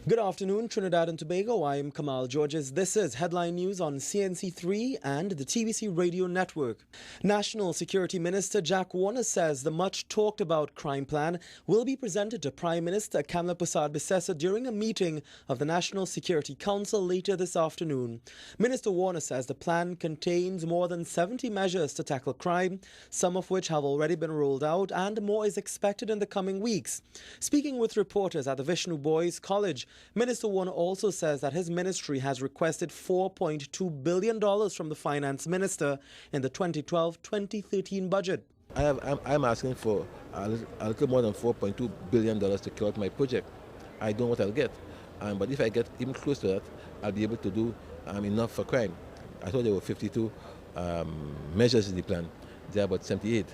Good afternoon, Trinidad and Tobago. I am Kamal Georges. This is Headline News on CNC3 and the TBC Radio Network. National Security Minister Jack Warner says the much-talked-about crime plan will be presented to Prime Minister Kamla Persad-Bissessar during a meeting of the National Security Council later this afternoon. Minister Warner says the plan contains more than 70 measures to tackle crime, some of which have already been rolled out, and more is expected in the coming weeks. Speaking with reporters at the Vishnu Boys College, Minister Warner also says that his ministry has requested $4.2 billion from the finance minister in the 2012-2013 budget. I'm asking for a little more than $4.2 billion to carry out my project. I don't know what I'll get, but if I get even close to that, I'll be able to do enough for crime. I thought there were 52 measures in the plan. There are about 78.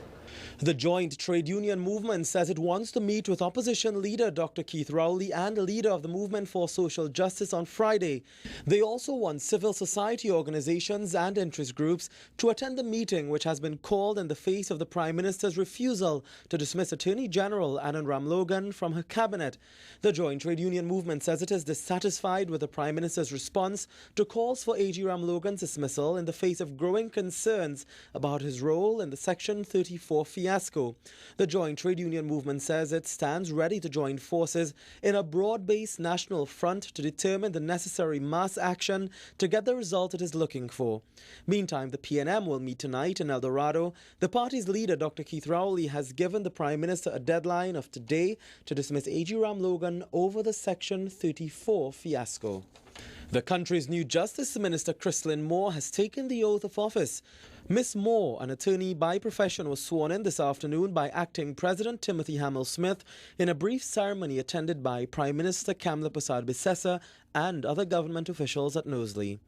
The Joint Trade Union Movement says it wants to meet with opposition leader Dr. Keith Rowley and leader of the Movement for Social Justice on Friday. They also want civil society organizations and interest groups to attend the meeting, which has been called in the face of the Prime Minister's refusal to dismiss Attorney General Anand Ramlogan from her cabinet. The Joint Trade Union Movement says it is dissatisfied with the Prime Minister's response to calls for AG Ramlogan's dismissal in the face of growing concerns about his role in the Section 34 fiasco. The Joint Trade Union Movement says it stands ready to join forces in a broad-based national front to determine the necessary mass action to get the result it is looking for. Meantime, the PNM will meet tonight in El Dorado. The party's leader, Dr. Keith Rowley, has given the Prime Minister a deadline of today to dismiss AG Ramlogan over the Section 34 fiasco. The country's new Justice Minister, Christlyn Moore, has taken the oath of office. Miss Moore, an attorney by profession, was sworn in this afternoon by Acting President Timothy Hamel-Smith in a brief ceremony attended by Prime Minister Kamla Persad-Bissessar and other government officials at Knowsley.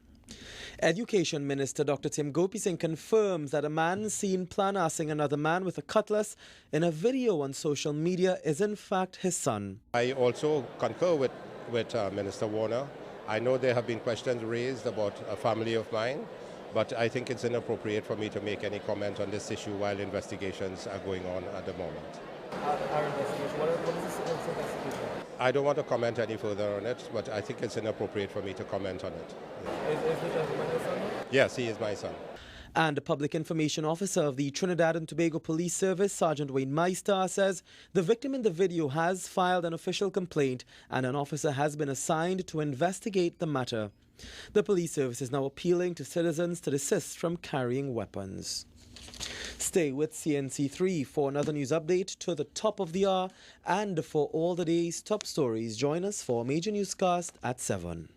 Education Minister Dr. Tim Gopi-Singh confirms that a man seen plan-assing another man with a cutlass in a video on social media is in fact his son. I also concur with Minister Warner. I know there have been questions raised about a family of mine, but I think it's inappropriate for me to make any comment on this issue while investigations are going on at the moment. Our investigation, what is this investigation? I don't want to comment any further on it, but I think it's inappropriate for me to comment on it. Is the gentleman your son? Yes, he is my son. And the Public Information Officer of the Trinidad and Tobago Police Service, Sergeant Wayne Meister, says the victim in the video has filed an official complaint and an officer has been assigned to investigate the matter. The police service is now appealing to citizens to desist from carrying weapons. Stay with CNC3 for another news update to the top of the hour, and for all the day's top stories, join us for a major newscast at 7.